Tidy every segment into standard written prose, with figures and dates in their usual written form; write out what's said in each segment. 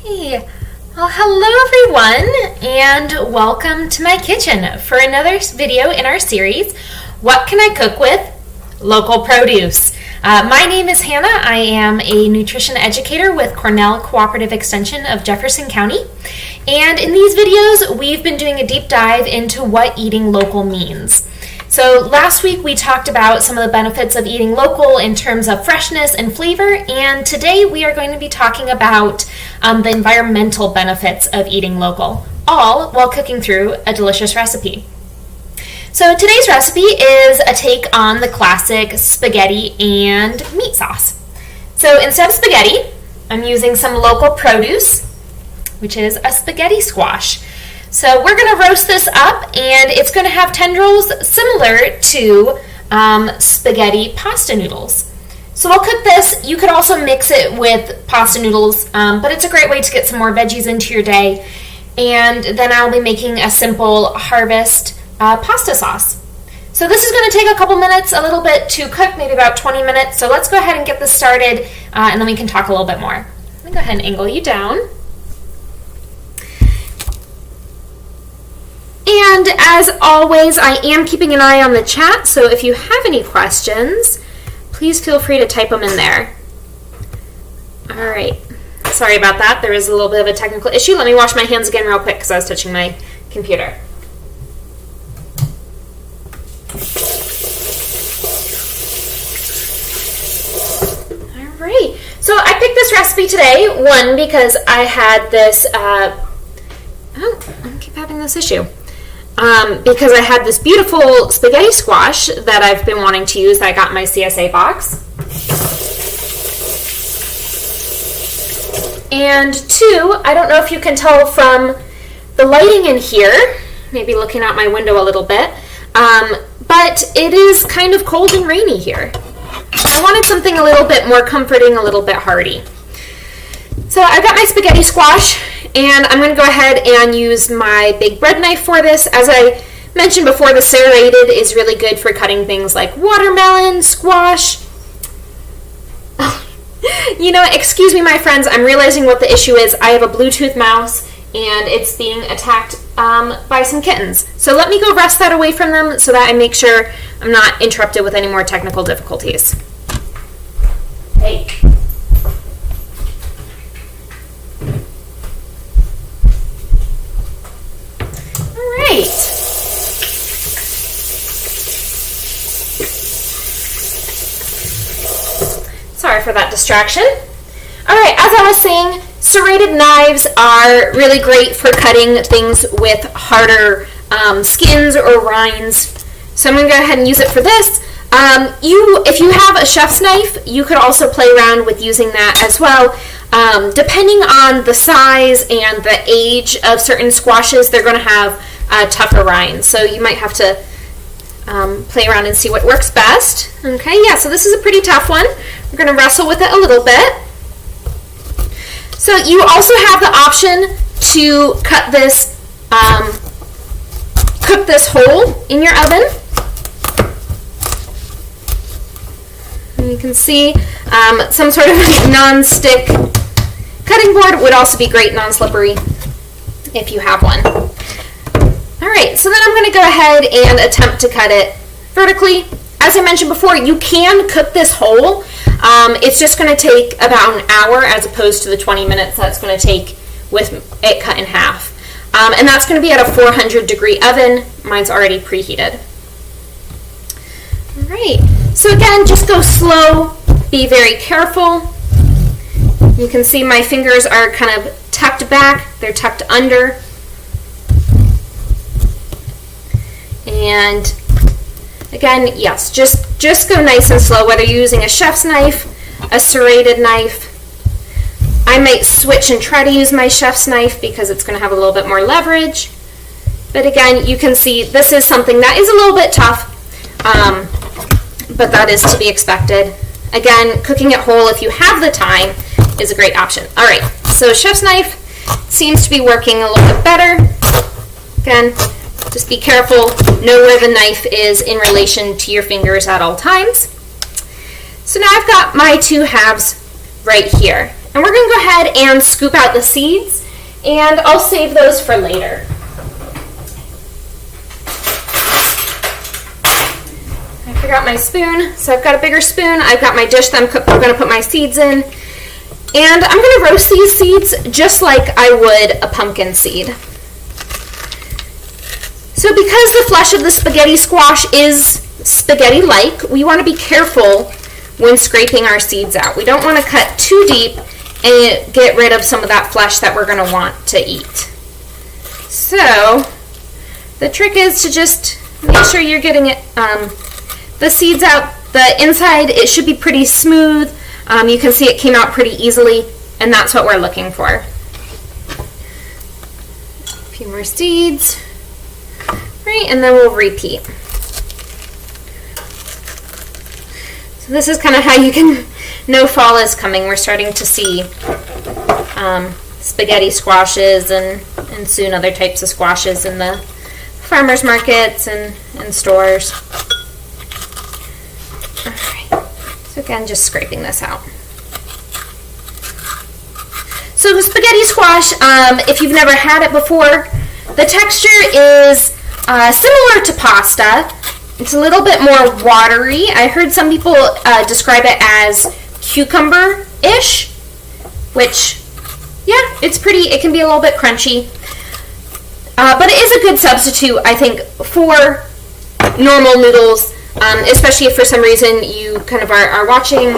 Hey, well, hello everyone, and welcome to my kitchen for another video in our series, What Can I Cook With? Local Produce. My name is Hannah. I am a nutrition educator with Cornell Cooperative Extension of Jefferson County, and in these videos we've been doing a deep dive into what eating local means. So last week we talked about some of the benefits of eating local in terms of freshness and flavor, and today we are going to be talking about the environmental benefits of eating local, all while cooking through a delicious recipe. So today's recipe is a take on the classic spaghetti and meat sauce. So instead of spaghetti, I'm using some local produce, which is a spaghetti squash. So we're going to roast this up, and it's going to have tendrils similar to spaghetti pasta noodles. So I'll cook this. You could also mix it with pasta noodles, but it's a great way to get some more veggies into your day. And then I'll be making a simple harvest pasta sauce. So this is going to take a couple minutes, a little bit to cook, maybe about 20 minutes. So let's go ahead and get this started, and then we can talk a little bit more. Let me go ahead and angle you down. And as always, I am keeping an eye on the chat, so if you have any questions, please feel free to type them in there. All right. Sorry about that. There is a little bit of a technical issue. Let me wash my hands again real quick because I was touching my computer. All right. So I picked this recipe today, one, because I had this, I keep having this issue. Because I had this beautiful spaghetti squash that I've been wanting to use that I got in my CSA box. And two, I don't know if you can tell from the lighting in here, maybe looking out my window a little bit, but it is kind of cold and rainy here. I wanted something a little bit more comforting, a little bit hearty. So I've got my spaghetti squash, and I'm going to go ahead and use my big bread knife for this. As I mentioned before, the serrated is really good for cutting things like watermelon, squash. You know, excuse me, my friends, I'm realizing what the issue is. I have a Bluetooth mouse, and it's being attacked by some kittens. So let me go wrest that away from them so that I make sure I'm not interrupted with any more technical difficulties. Hey. Sorry for that distraction. All right, as I was saying, serrated knives are really great for cutting things with harder skins or rinds. So I'm going to go ahead and use it for this. If you have a chef's knife, you could also play around with using that as well. Depending on the size and the age of certain squashes, they're going to have tougher rinds. So you might have to play around and see what works best. Okay, yeah, so this is a pretty tough one. We're going to wrestle with it a little bit. So you also have the option to cut this, cook this whole in your oven. And you can see some sort of non-stick cutting board would also be great, non-slippery, if you have one. All right, so then I'm going to go ahead and attempt to cut it vertically. As I mentioned before, you can cook this whole. It's just going to take about an hour as opposed to the 20 minutes that's going to take with it cut in half. And that's going to be at a 400-degree oven. Mine's already preheated. All right, so again, just go slow. Be very careful. You can see my fingers are kind of tucked back. They're tucked under. And again, yes, just go nice and slow, whether you're using a chef's knife, a serrated knife. I might switch and try to use my chef's knife because it's going to have a little bit more leverage. But again, you can see this is something that is a little bit tough, but that is to be expected. Again, cooking it whole, if you have the time, is a great option. All right, so chef's knife seems to be working a little bit better. Again, just be careful, know where the knife is in relation to your fingers at all times. So now I've got my two halves right here. And we're going to go ahead and scoop out the seeds, and I'll save those for later. I forgot my spoon, so I've got a bigger spoon. I've got my dish that I'm going to put my seeds in. And I'm going to roast these seeds just like I would a pumpkin seed. So because the flesh of the spaghetti squash is spaghetti-like, we want to be careful when scraping our seeds out. We don't want to cut too deep and get rid of some of that flesh that we're going to want to eat. So the trick is to just make sure you're getting it, the seeds out. The inside, it should be pretty smooth. You can see it came out pretty easily, and that's what we're looking for. A few more seeds. Right, and then we'll repeat. So this is kind of how you can know fall is coming. We're starting to see spaghetti squashes and soon other types of squashes in the farmers markets and stores. All right. So again, just scraping this out. So the spaghetti squash, if you've never had it before, the texture is similar to pasta. It's a little bit more watery. I heard some people describe it as cucumber-ish, which, yeah, it's pretty, it can be a little bit crunchy. But it is a good substitute, I think, for normal noodles, especially if for some reason you kind of are watching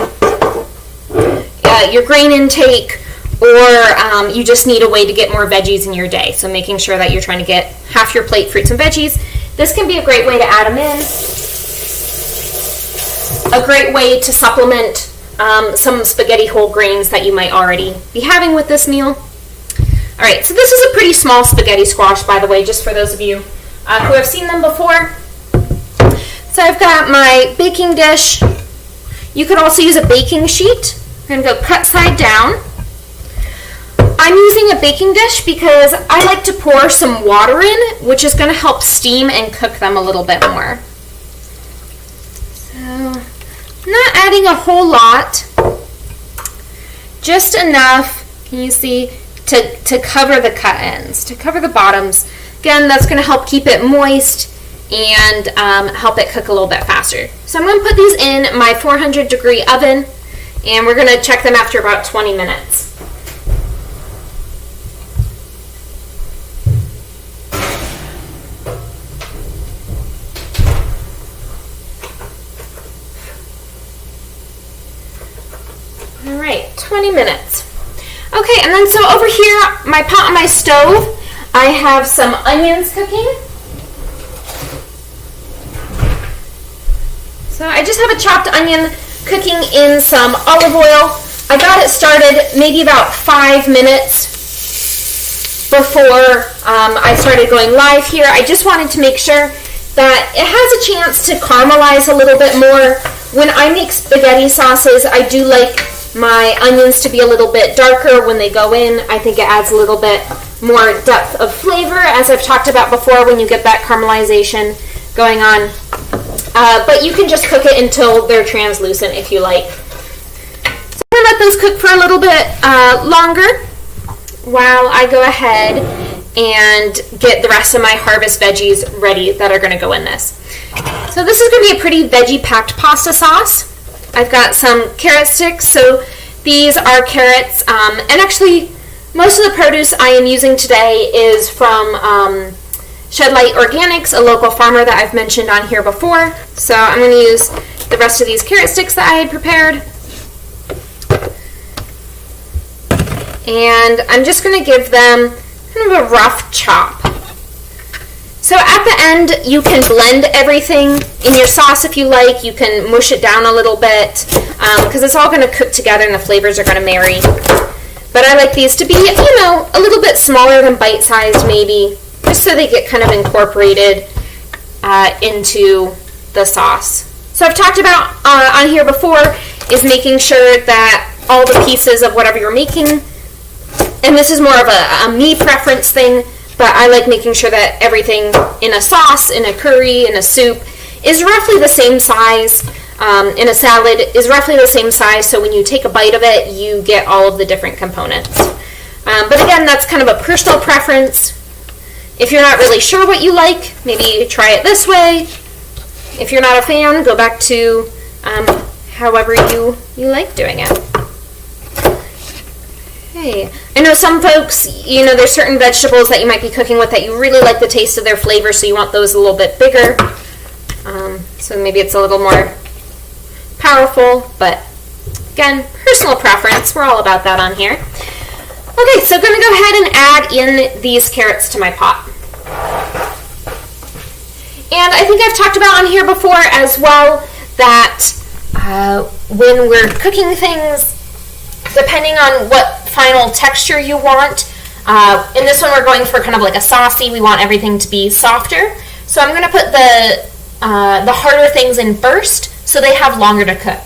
your grain intake, or you just need a way to get more veggies in your day. So making sure that you're trying to get half your plate fruits and veggies. This can be a great way to add them in. A great way to supplement some spaghetti whole grains that you might already be having with this meal. All right, so this is a pretty small spaghetti squash, by the way, just for those of you who have seen them before. So I've got my baking dish. You could also use a baking sheet. I'm going to go cut side down. I'm using a baking dish because I like to pour some water in, which is going to help steam and cook them a little bit more. So, I'm not adding a whole lot, just enough, can you see, to cover the cut ends, to cover the bottoms. Again, that's going to help keep it moist and help it cook a little bit faster. So I'm going to put these in my 400-degree oven, and we're going to check them after about 20 minutes. All right, 20 minutes. Okay, and then so over here, my pot on my stove, I have some onions cooking. So I just have a chopped onion cooking in some olive oil. I got it started maybe about 5 minutes before I started going live here. I just wanted to make sure that it has a chance to caramelize a little bit more. When I make spaghetti sauces, I do like my onions to be a little bit darker when they go in. I think it adds a little bit more depth of flavor, as I've talked about before, when you get that caramelization going on. But you can just cook it until they're translucent if you like. So I'm going to let those cook for a little bit longer while I go ahead and get the rest of my harvest veggies ready that are going to go in this. So this is going to be a pretty veggie-packed pasta sauce. I've got some carrot sticks, so these are carrots, and actually most of the produce I am using today is from Shed Light Organics, a local farmer that I've mentioned on here before. So I'm going to use the rest of these carrot sticks that I had prepared. And I'm just going to give them kind of a rough chop. So at the end, you can blend everything in your sauce if you like. You can mush it down a little bit because it's all going to cook together and the flavors are going to marry. But I like these to be, you know, a little bit smaller than bite-sized maybe, just so they get kind of incorporated into the sauce. So I've talked about on here before is making sure that all the pieces of whatever you're making, and this is more of a me preference thing, but I like making sure that everything in a sauce, in a curry, in a soup, is roughly the same size. in a salad is roughly the same size, so when you take a bite of it, you get all of the different components. But again, that's kind of a personal preference. If you're not really sure what you like, maybe try it this way. If you're not a fan, go back to however you like doing it. Okay. I know some folks, there's certain vegetables that you might be cooking with that you really like the taste of their flavor, so you want those a little bit bigger. So maybe it's a little more powerful, but again, personal preference. We're all about that on here. Okay, so I'm going to go ahead and add in these carrots to my pot. And I think I've talked about on here before as well that when we're cooking things, depending on what final texture you want, in this one we're going for kind of like a saucy, we want everything to be softer. So I'm going to put the harder things in first so they have longer to cook.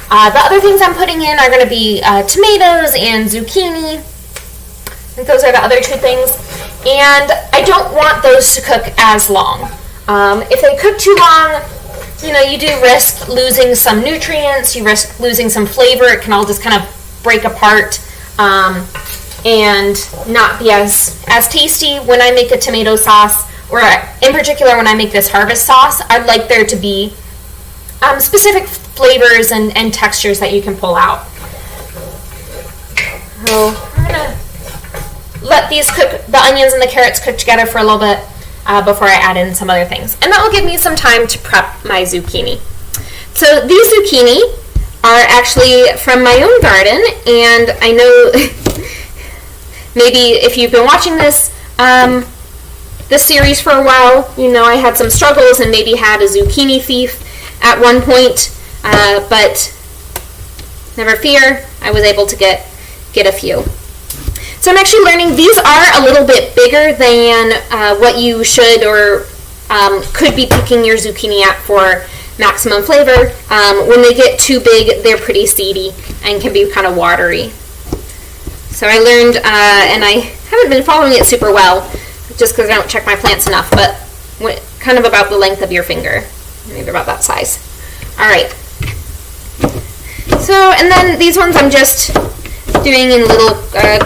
The other things I'm putting in are going to be tomatoes and zucchini. I think those are the other two things. And I don't want those to cook as long. If they cook too long, you do risk losing some nutrients, you risk losing some flavor. It can all just kind of break apart and not be as tasty. When I make a tomato sauce, or in particular when I make this harvest sauce, I'd like there to be specific flavors and textures that you can pull out. So I'm going to let these cook, the onions and the carrots cook together for a little bit before I add in some other things. And that will give me some time to prep my zucchini. So these zucchini are actually from my own garden, and I know maybe if you've been watching this series for a while, I had some struggles and maybe had a zucchini thief at one point, but never fear, I was able to get a few. So I'm actually learning these are a little bit bigger than what you should or could be picking your zucchini at for maximum flavor. When they get too big, they're pretty seedy and can be kind of watery. So I learned, and I haven't been following it super well, just because I don't check my plants enough, but kind of about the length of your finger, maybe about that size. All right. So, and then these ones I'm just doing in little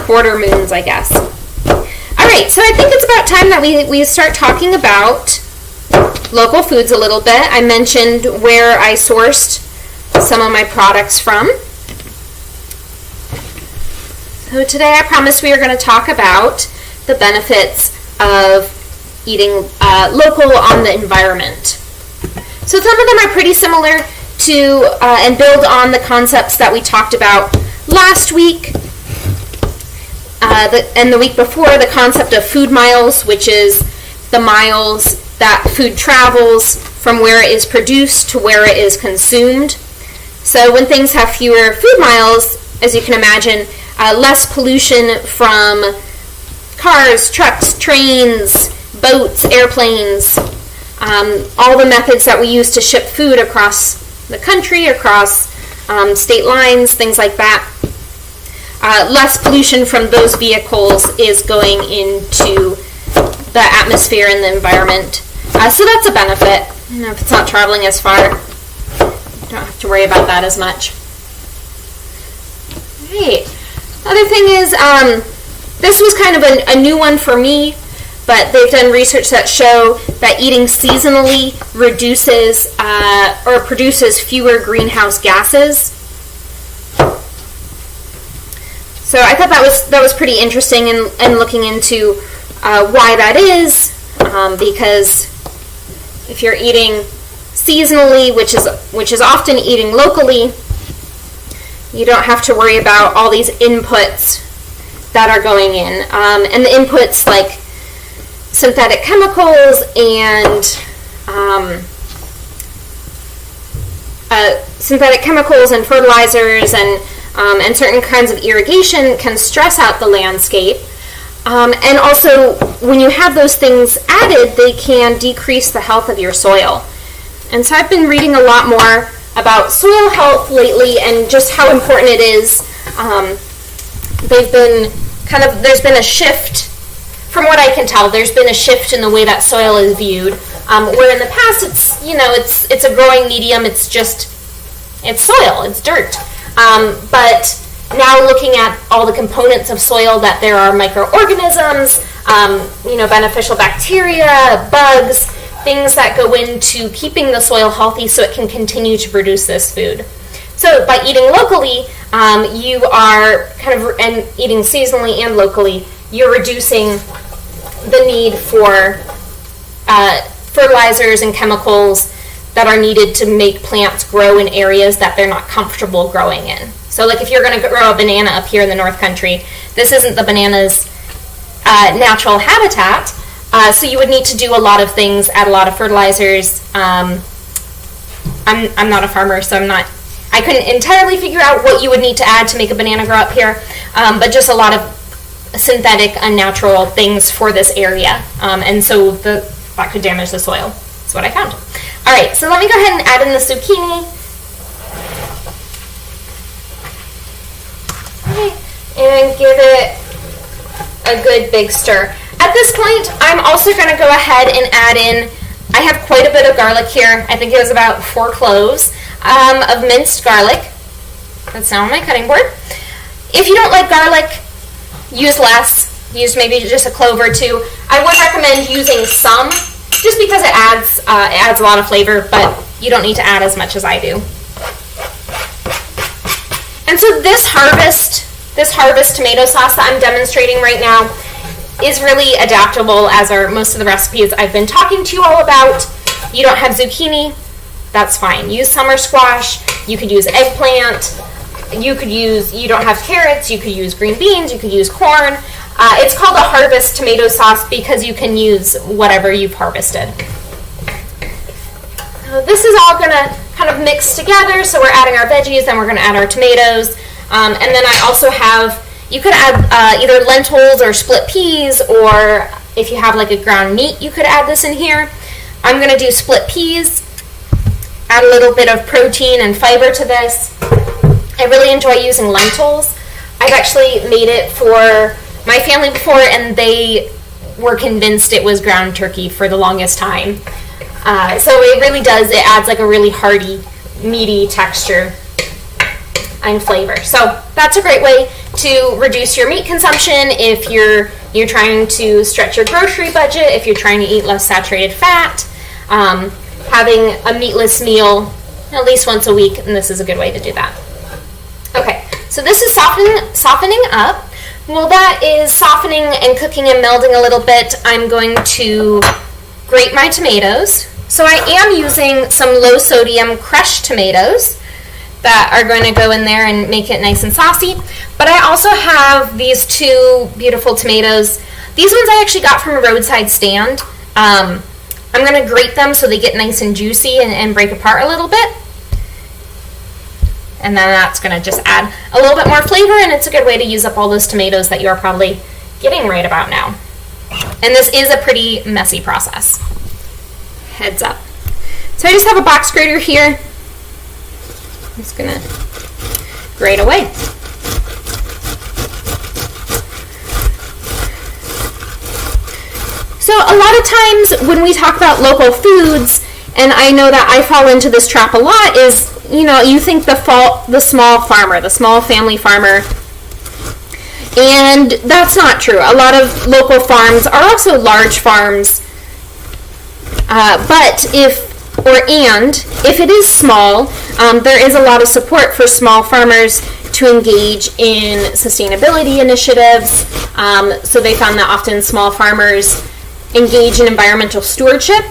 quarter moons, I guess. All right, so I think it's about time that we start talking about local foods a little bit. I mentioned where I sourced some of my products from. So today I promised we were going to talk about the benefits of eating local on the environment. So some of them are pretty similar to and build on the concepts that we talked about last week and the week before, the concept of food miles, which is the miles that food travels from where it is produced to where it is consumed. So when things have fewer food miles, as you can imagine, less pollution from cars, trucks, trains, boats, airplanes, all the methods that we use to ship food across the country, across state lines, things like that. Less pollution from those vehicles is going into the atmosphere and the environment. So that's a benefit. If it's not traveling as far, you don't have to worry about that as much. Right. Other thing is, this was kind of a new one for me, but they've done research that show that eating seasonally reduces or produces fewer greenhouse gases. So I thought that was pretty interesting in looking into why that is, because if you're eating seasonally, which is often eating locally, you don't have to worry about all these inputs that are going in. And the inputs like synthetic chemicals and fertilizers and certain kinds of irrigation can stress out the landscape. And also, when you have those things added, they can decrease the health of your soil. And so I've been reading a lot more about soil health lately and just how important it is. There's been a shift, from what I can tell, there's been a shift in the way that soil is viewed. Where in the past it's a growing medium, it's just It's soil, it's dirt. But now looking at all the components of soil, that there are microorganisms, beneficial bacteria, bugs, things that go into keeping the soil healthy so it can continue to produce this food. So by eating locally, you are and eating seasonally and locally, you're reducing the need for fertilizers and chemicals that are needed to make plants grow in areas that they're not comfortable growing in. So like if you're going to grow a banana up here in the North Country, this isn't the banana's natural habitat, so you would need to do a lot of things, add a lot of fertilizers. I'm not a farmer, so I couldn't entirely figure out what you would need to add to make a banana grow up here, but just a lot of synthetic, unnatural things for this area, and so that could damage the soil. That's what I found. All right, so let me go ahead and add in the zucchini. Okay, and give it a good big stir. At this point, I'm also going to go ahead and add in, I have quite a bit of garlic here. I think it was about 4 cloves of minced garlic. That's now on my cutting board. If you don't like garlic, use less. Use maybe just a clove or 2. I would recommend using some, just because it adds a lot of flavor, but you don't need to add as much as I do. And so this harvest tomato sauce that I'm demonstrating right now is really adaptable, as are most of the recipes I've been talking to you all about. You don't have zucchini, that's fine. Use summer squash, you could use eggplant, you don't have carrots, you could use green beans, you could use corn. It's called a harvest tomato sauce because you can use whatever you've harvested. This is all going to kind of mix together, so we're adding our veggies, then we're going to add our tomatoes, and then I also have, you could add either lentils or split peas, or if you have like a ground meat, you could add this in here. I'm going to do split peas, add a little bit of protein and fiber to this. I really enjoy using lentils. I've actually made it for my family before, and they were convinced it was ground turkey for the longest time. So it really does, it adds like a really hearty, meaty texture and flavor. So that's a great way to reduce your meat consumption if you're trying to stretch your grocery budget, if you're trying to eat less saturated fat. Having a meatless meal at least once a week, and this is a good way to do that. Okay, so this is softening up. While that is softening and cooking and melding a little bit, I'm going to grate my tomatoes. So I am using some low sodium crushed tomatoes that are going to go in there and make it nice and saucy. But I also have these 2 beautiful tomatoes. These ones I actually got from a roadside stand. I'm going to grate them so they get nice and juicy and break apart a little bit. And then that's going to just add a little bit more flavor, and it's a good way to use up all those tomatoes that you're probably getting right about now. And this is a pretty messy process. Heads up. So I just have a box grater here. I'm just going to grate away. So a lot of times when we talk about local foods, and I know that I fall into this trap a lot, is, you think the small farmer, the small family farmer, and that's not true. A lot of local farms are also large farms, but if it is small, there is a lot of support for small farmers to engage in sustainability initiatives. So they found that often small farmers engage in environmental stewardship,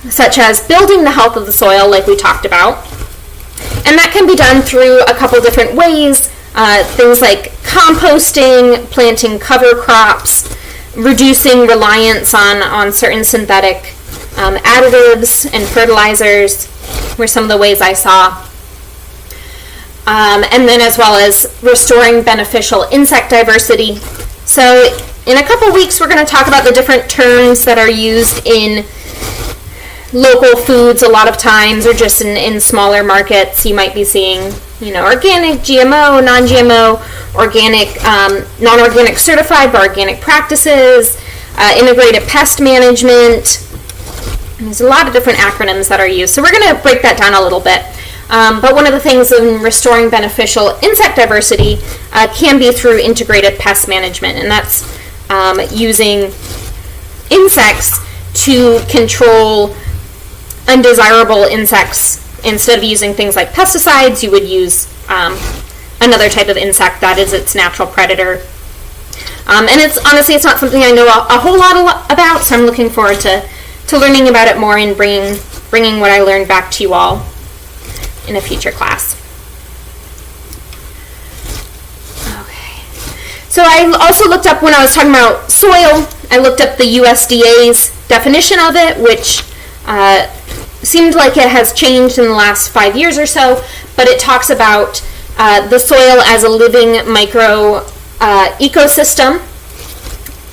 such as building the health of the soil, like we talked about. And that can be done through a couple different ways, things like composting, planting cover crops, reducing reliance on certain synthetic additives and fertilizers were some of the ways I saw. And then as well as restoring beneficial insect diversity. So in a couple weeks, we're going to talk about the different terms that are used in local foods a lot of times, or just in smaller markets. You might be seeing, organic, GMO, non-GMO, organic, non-organic certified, but organic practices, integrated pest management. There's a lot of different acronyms that are used. So we're going to break that down a little bit. But one of the things in restoring beneficial insect diversity can be through integrated pest management, and that's using insects to control undesirable insects. Instead of using things like pesticides, you would use another type of insect that is its natural predator. And it's not something I know a whole lot about, so I'm looking forward to learning about it more and bringing what I learned back to you all in a future class. Okay. So I also looked up, when I was talking about soil, I looked up the USDA's definition of it, which seemed like it has changed in the last 5 years or so, but it talks about the soil as a living micro ecosystem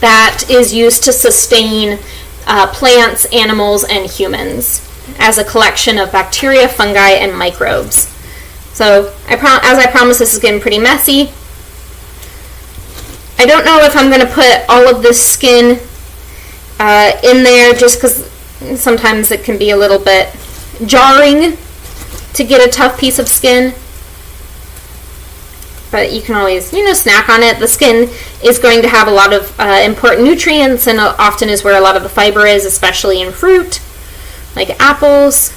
that is used to sustain plants, animals, and humans as a collection of bacteria, fungi, and microbes. So, as I promised, this is getting pretty messy. I don't know if I'm going to put all of this skin in there, just because sometimes it can be a little bit jarring to get a tough piece of skin. But you can always, snack on it. The skin is going to have a lot of important nutrients, and often is where a lot of the fiber is, especially in fruit, like apples.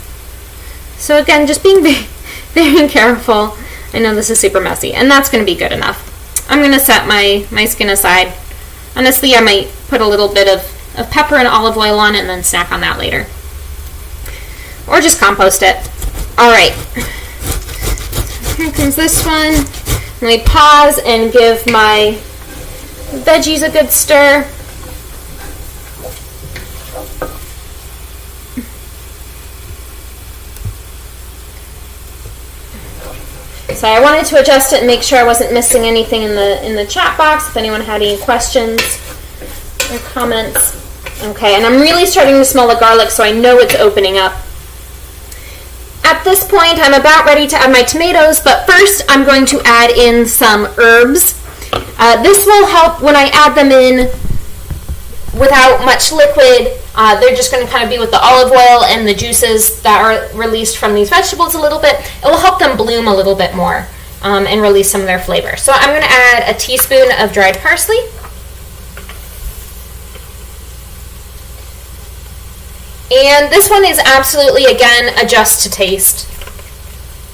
So again, just being very, very careful. I know this is super messy, and that's going to be good enough. I'm going to set my skin aside. Honestly, I might put a little bit of pepper and olive oil on it and then snack on that later. Or just compost it. Alright. Here comes this one. Let me pause and give my veggies a good stir. So I wanted to adjust it and make sure I wasn't missing anything in the chat box if anyone had any questions or comments. Okay, and I'm really starting to smell the garlic, so I know it's opening up. At this point, I'm about ready to add my tomatoes, but first I'm going to add in some herbs. This will help when I add them in without much liquid. They're just going to kind of be with the olive oil and the juices that are released from these vegetables a little bit. It will help them bloom a little bit more and release some of their flavor. So I'm going to add a teaspoon of dried parsley. And this one is absolutely, again, adjust to taste.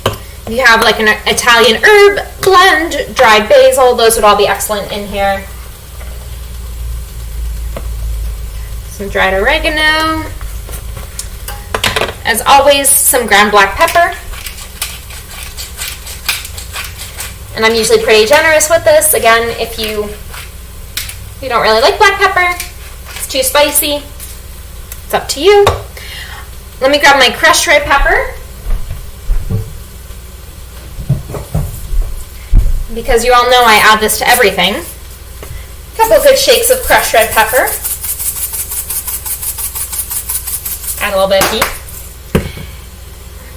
If you have like an Italian herb blend, dried basil, those would all be excellent in here. Some dried oregano. As always, some ground black pepper. And I'm usually pretty generous with this. Again, if you don't really like black pepper, it's too spicy, it's up to you. Let me grab my crushed red pepper, because you all know I add this to everything. A couple good shakes of crushed red pepper. Add a little bit of heat.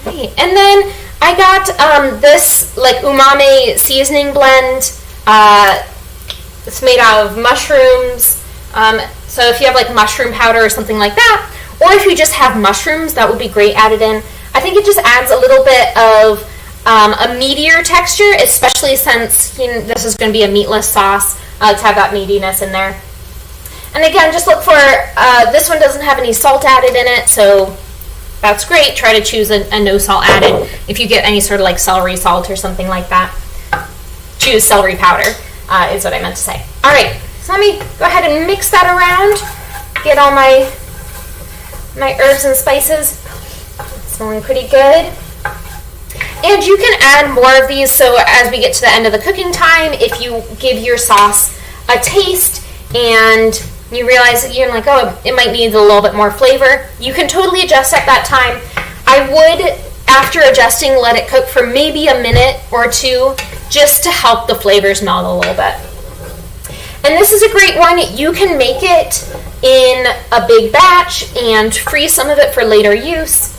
Right. And then I got this like umami seasoning blend. It's made out of mushrooms. So if you have like mushroom powder or something like that, or if you just have mushrooms, that would be great added in. I think it just adds a little bit of a meatier texture, especially since this is going to be a meatless sauce, to have that meatiness in there. And again, just look for, this one doesn't have any salt added in it, so that's great. Try to choose a no salt added. If you get any sort of like celery salt or something like that, choose celery powder, is what I meant to say. All right. So let me go ahead and mix that around, get all my herbs and spices. Smelling pretty good. And you can add more of these, so as we get to the end of the cooking time, if you give your sauce a taste and you realize that you're like, oh, it might need a little bit more flavor, you can totally adjust at that time. I would, after adjusting, let it cook for maybe a minute or two, just to help the flavors meld a little bit. And this is a great one. You can make it in a big batch and freeze some of it for later use.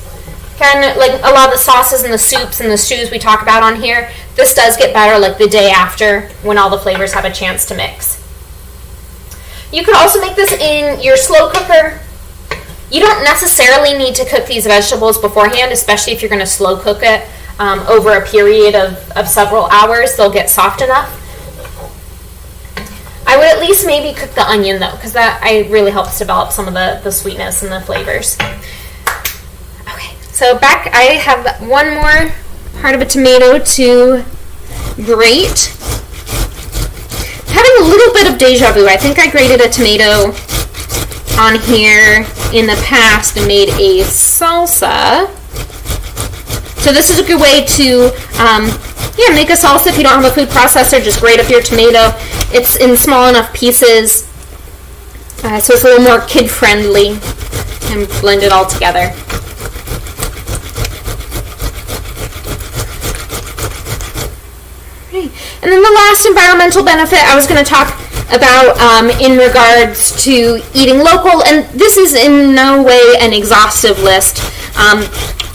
Kind of like a lot of the sauces and the soups and the stews we talk about on here, this does get better like the day after when all the flavors have a chance to mix. You could also make this in your slow cooker. You don't necessarily need to cook these vegetables beforehand, especially if you're going to slow cook it. over a period of several hours, they'll get soft enough. I would at least maybe cook the onion though, because that really helps develop some of the sweetness and the flavors. Okay, so back I have one more part of a tomato to grate. Having a little bit of deja vu. I think I grated a tomato on here in the past and made a salsa. So this is a good way to make a salsa if you don't have a food processor. Just grate up your tomato. It's in small enough pieces, so it's a little more kid-friendly, and blend it all together. Okay. And then the last environmental benefit I was going to talk about in regards to eating local, and this is in no way an exhaustive list.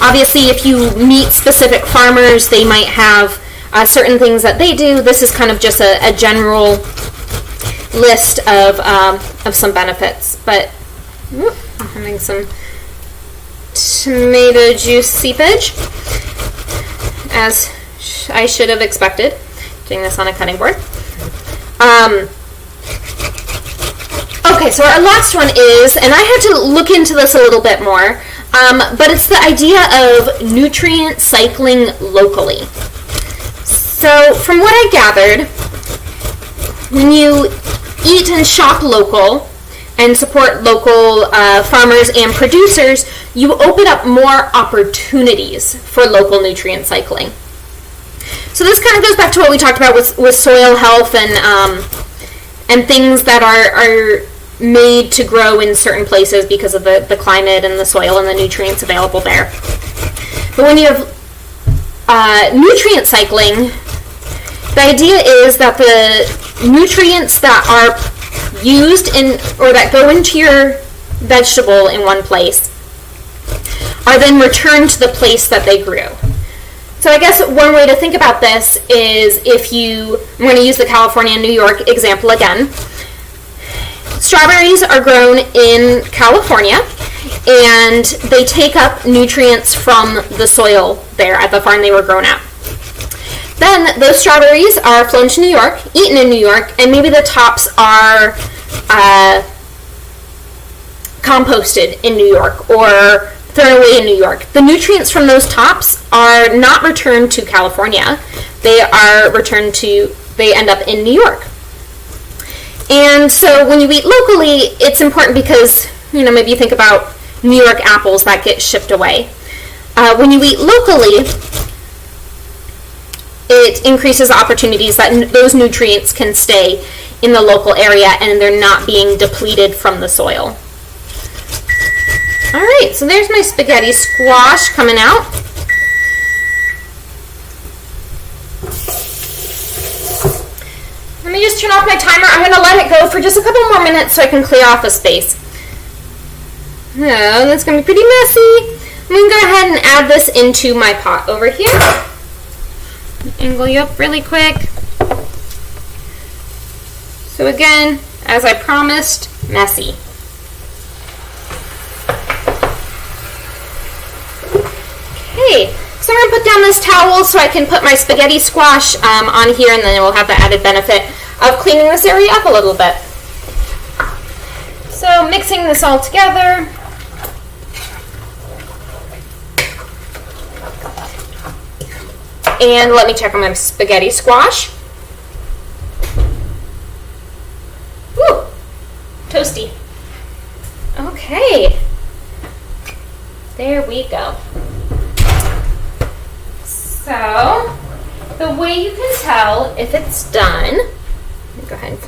Obviously, if you meet specific farmers, they might have certain things that they do. This is kind of just a general list of some benefits. But I'm having some tomato juice seepage, as I should have expected, doing this on a cutting board. Okay, so our last one is, and I had to look into this a little bit more, but it's the idea of nutrient cycling locally. So from what I gathered, when you eat and shop local and support local farmers and producers, you open up more opportunities for local nutrient cycling. So this kind of goes back to what we talked about with soil health and things that are made to grow in certain places because of the climate and the soil and the nutrients available there. But when you have nutrient cycling, the idea is that the nutrients that are used or that go into your vegetable in one place are then returned to the place that they grew. So I guess one way to think about this is I'm going to use the California and New York example again. Strawberries are grown in California, and they take up nutrients from the soil there at the farm they were grown at. Then those strawberries are flown to New York, eaten in New York, and maybe the tops are composted in New York or thrown away in New York. The nutrients from those tops are not returned to California. They end up in New York. And so when you eat locally, it's important because, maybe you think about New York apples that get shipped away. When you eat locally, it increases opportunities that those nutrients can stay in the local area and they're not being depleted from the soil. All right, so there's my spaghetti squash coming out. Let me just turn off my timer. I'm going to let it go for just a couple more minutes so I can clear off the space. Oh, that's going to be pretty messy. I'm going to go ahead and add this into my pot over here. Angle you up really quick. So again, as I promised, messy. Okay, so I'm going to put down this towel so I can put my spaghetti squash on here, and then it will have the added benefit of cleaning this area up a little bit. So mixing this all together. And let me check on my spaghetti squash. Woo! Toasty. Okay. There we go. So, the way you can tell if it's done, let me go ahead and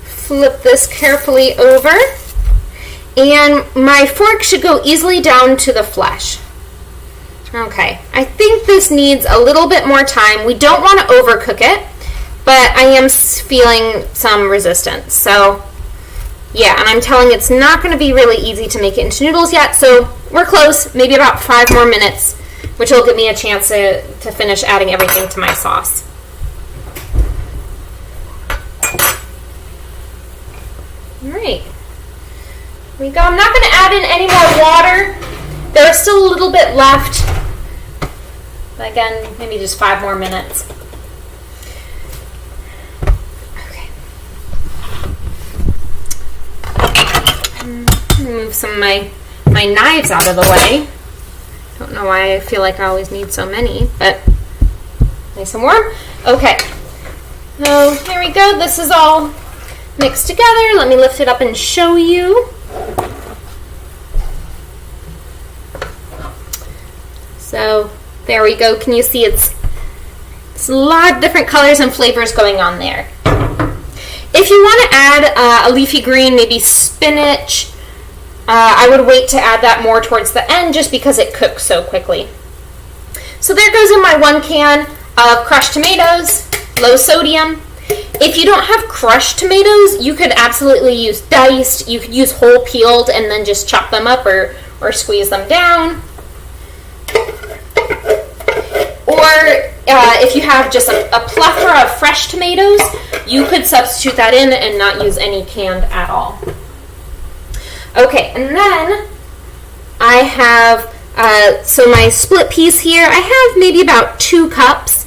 flip this carefully over, and my fork should go easily down to the flesh. Okay, I think this needs a little bit more time. We don't want to overcook it, but I am feeling some resistance. So, yeah, and I'm telling it's not going to be really easy to make it into noodles yet, so we're close, maybe about 5 more minutes, which will give me a chance to finish adding everything to my sauce. All right, here we go. I'm not going to add in any more water. There's still a little bit left But again, maybe just 5 more minutes. Okay. Move some of my knives out of the way. Don't know why I feel like I always need so many, but nice and warm. Okay. So here we go. This is all mixed together. Let me lift it up and show you. So there we go. Can you see it's a lot of different colors and flavors going on there. If you want to add a leafy green, maybe spinach, I would wait to add that more towards the end just because it cooks so quickly. So there goes in my 1 can of crushed tomatoes, low sodium. If you don't have crushed tomatoes, you could absolutely use diced. You could use whole peeled and then just chop them up or squeeze them down. Or if you have just a plethora of fresh tomatoes, you could substitute that in and not use any canned at all. Okay, and then I have, so my split peas here, I have maybe about 2 cups.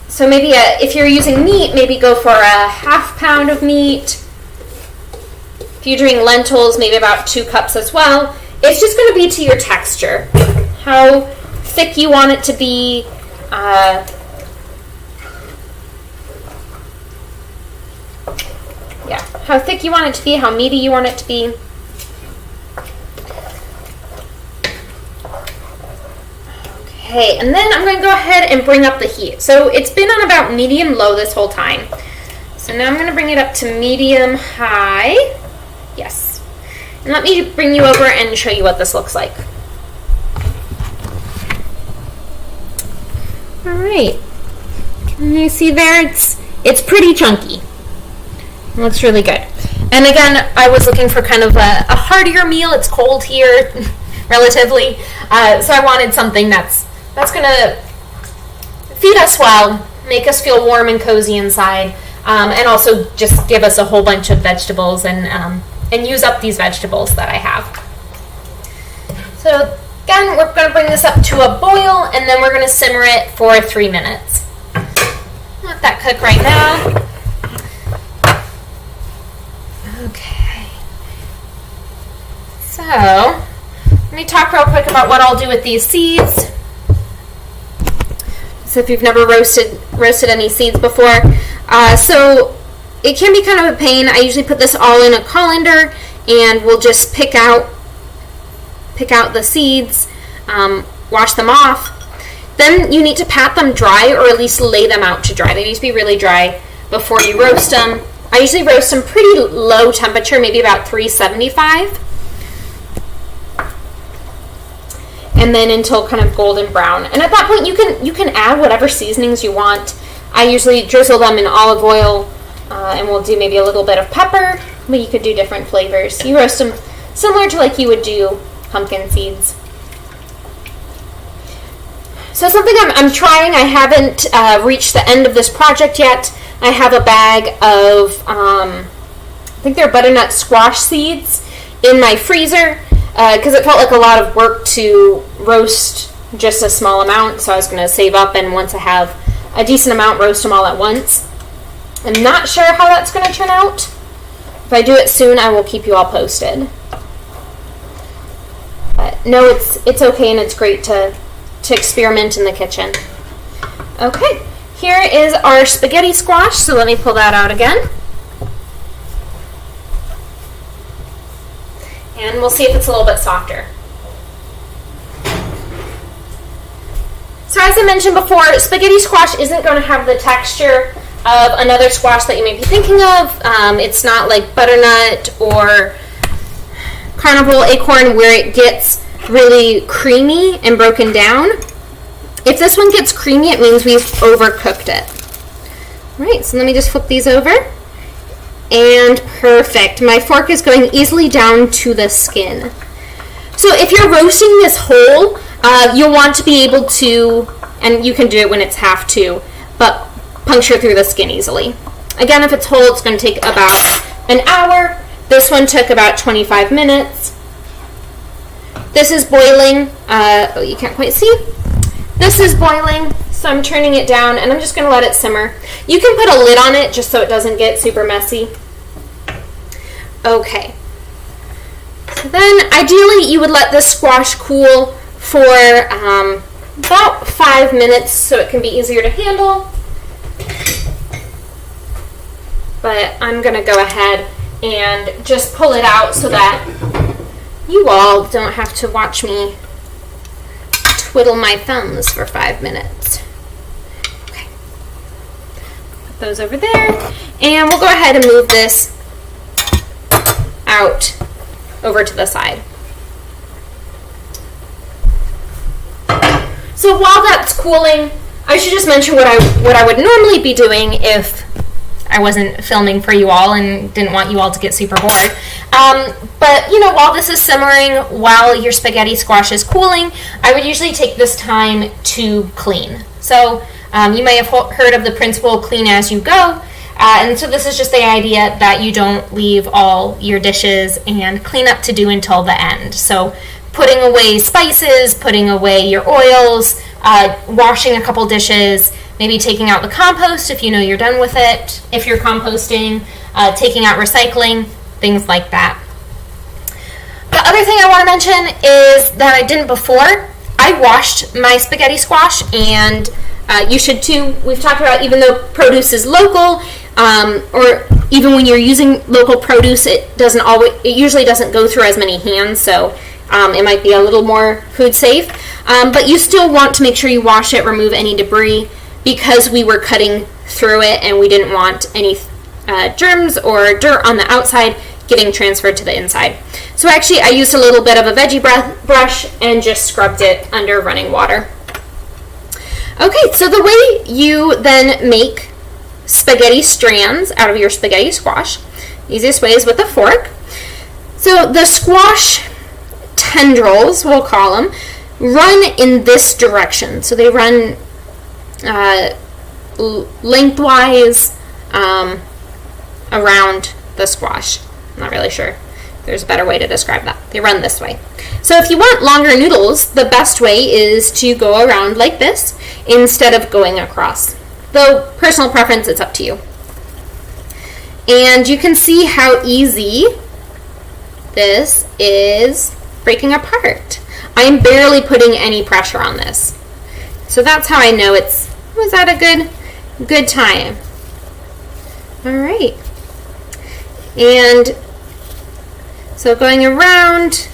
So maybe if you're using meat, maybe go for a 1/2 pound of meat. If you're doing lentils, maybe about 2 cups as well. It's just going to be to your texture. How thick you want it to be. Yeah, how thick you want it to be, how meaty you want it to be. Okay, and then I'm going to go ahead and bring up the heat. So it's been on about medium-low this whole time. So now I'm going to bring it up to medium-high. Yes. And let me bring you over and show you what this looks like. All right. Can you see there? It's pretty chunky. It looks really good. And again, I was looking for kind of a heartier meal. It's cold here, relatively. So I wanted something that's going to feed us well, make us feel warm and cozy inside, and also just give us a whole bunch of vegetables and use up these vegetables that I have. So again, we're going to bring this up to a boil, and then we're going to simmer it for 3 minutes. Let that cook right now. Okay. So, let me talk real quick about what I'll do with these seeds. So if you've never roasted any seeds before, so it can be kind of a pain. I usually put this all in a colander, and we'll just pick out the seeds, wash them off. Then you need to pat them dry, or at least lay them out to dry. They need to be really dry before you roast them. I usually roast them pretty low temperature, maybe about 375. And then until kind of golden brown. And at that point, you can add whatever seasonings you want. I usually drizzle them in olive oil, and we'll do maybe a little bit of pepper, but you could do different flavors. You roast them similar to like you would do pumpkin seeds. So something I'm trying, I haven't reached the end of this project yet. I have a bag of, I think they're butternut squash seeds in my freezer, because it felt like a lot of work to roast just a small amount, so I was going to save up, and once I have a decent amount, roast them all at once. I'm not sure how that's going to turn out. If I do it soon, I will keep you all posted. But no, it's okay, and it's great to experiment in the kitchen. Okay, here is our spaghetti squash, so let me pull that out again. And we'll see if it's a little bit softer. So as I mentioned before, spaghetti squash isn't going to have the texture of another squash that you may be thinking of. It's not like butternut or carnival acorn where it gets really creamy and broken down. If this one gets creamy, it means we've overcooked it. All right, so let me just flip these over. And perfect. My fork is going easily down to the skin. So if you're roasting this whole, you'll want to be able to, and you can do it when it's half too, but puncture through the skin easily. Again, if it's whole, it's going to take about an hour. This one took about 25 minutes. This is boiling. Oh, you can't quite see. This is boiling, so I'm turning it down, and I'm just going to let it simmer. You can put a lid on it just so it doesn't get super messy. Okay. So then, ideally, you would let this squash cool for about 5 minutes so it can be easier to handle. But I'm going to go ahead and just pull it out so that you all don't have to watch me twiddle my thumbs for 5 minutes. Okay. Put those over there, and we'll go ahead and move this out over to the side. So while that's cooling, I should just mention what I would normally be doing if I wasn't filming for you all and didn't want you all to get super bored. But, while this is simmering, while your spaghetti squash is cooling, I would usually take this time to clean. So you may have heard of the principle, clean as you go. And so this is just the idea that you don't leave all your dishes and cleanup to do until the end. So putting away spices, putting away your oils, washing a couple dishes, maybe taking out the compost if you know you're done with it, if you're composting, taking out recycling, things like that. The other thing I want to mention is that I didn't before. I washed my spaghetti squash, and you should too. We've talked about, even though produce is local, or even when you're using local produce, it usually doesn't go through as many hands, so it might be a little more food safe. But you still want to make sure you wash it, remove any debris, because we were cutting through it and we didn't want any germs or dirt on the outside getting transferred to the inside. So actually I used a little bit of a veggie brush and just scrubbed it under running water. Okay, so the way you then make spaghetti strands out of your spaghetti squash, easiest way is with a fork. So the squash tendrils, we'll call them, run in this direction. So they run lengthwise around the squash. I'm not really sure if there's a better way to describe that. They run this way. So if you want longer noodles, the best way is to go around like this instead of going across. Though personal preference, it's up to you. And you can see how easy this is breaking apart. I'm barely putting any pressure on this. So that's how I know it was at a good time. All right. And so going around,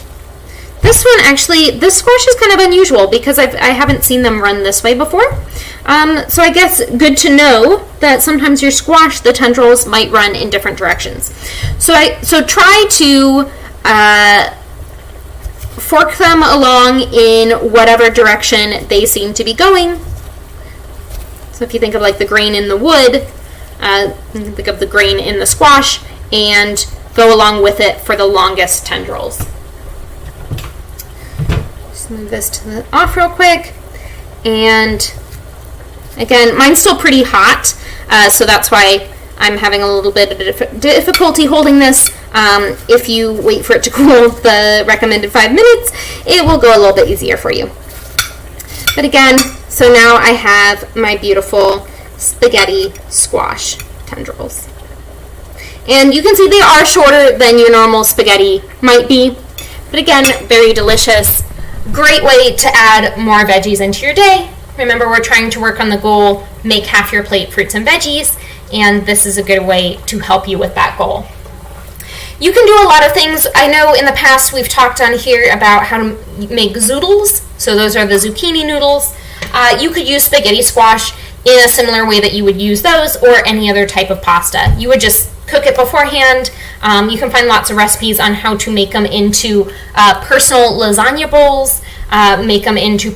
this one actually, this squash is kind of unusual because I haven't seen them run this way before. So I guess good to know that sometimes your squash, the tendrils might run in different directions. So try to fork them along in whatever direction they seem to be going. So if you think of like the grain in the wood, you can think of the grain in the squash and go along with it for the longest tendrils. Just move this to the off real quick. And again, mine's still pretty hot, so that's why I'm having a little bit of difficulty holding this. If you wait for it to cool the recommended 5 minutes, it will go a little bit easier for you. But again, so now I have my beautiful spaghetti squash tendrils. And you can see they are shorter than your normal spaghetti might be. But again, very delicious. Great way to add more veggies into your day. Remember, we're trying to work on the goal, make half your plate fruits and veggies, and this is a good way to help you with that goal. You can do a lot of things. I know in the past we've talked on here about how to make zoodles. So those are the zucchini noodles. You could use spaghetti squash in a similar way that you would use those or any other type of pasta. You would just cook it beforehand. You can find lots of recipes on how to make them into personal lasagna bowls, make them into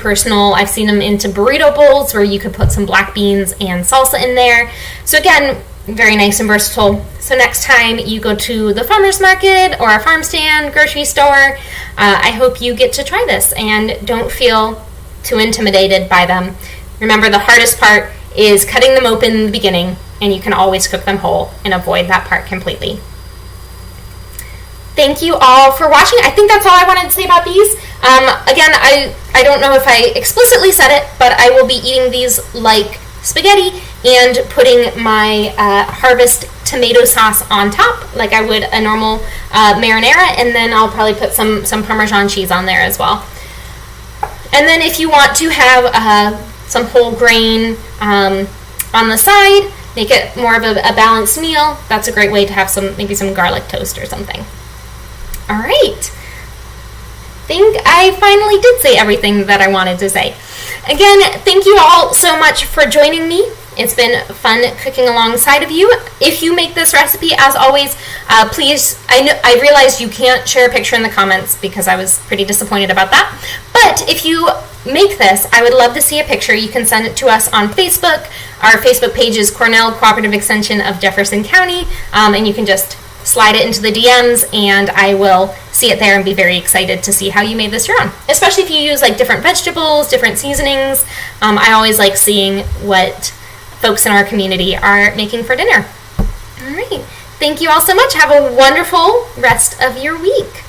I've seen them into burrito bowls where you could put some black beans and salsa in there. So again, very nice and versatile. So next time you go to the farmer's market or a farm stand, grocery store, I hope you get to try this and don't feel too intimidated by them. Remember, the hardest part is cutting them open in the beginning, and you can always cook them whole and avoid that part completely. Thank thank you all for watching. I think that's all I wanted to say about these. Again, I don't know if I explicitly said it, but I will be eating these like spaghetti and putting my Harvest tomato sauce on top like I would a normal marinara, and then I'll probably put some Parmesan cheese on there as well. And then if you want to have some whole grain on the side, make it more of a balanced meal, that's a great way to have maybe some garlic toast or something. All right. I think I finally did say everything that I wanted to say. Again, thank you all so much for joining me. It's been fun cooking alongside of you. If you make this recipe, as always, please, I realized you can't share a picture in the comments because I was pretty disappointed about that. But if you make this, I would love to see a picture. You can send it to us on Facebook. Our Facebook page is Cornell Cooperative Extension of Jefferson County, and you can just slide it into the DMs, and I will see it there and be very excited to see how you made this your own. Especially if you use like different vegetables, different seasonings. I always like seeing what folks in our community are making for dinner. All right. Thank you all so much. Have a wonderful rest of your week.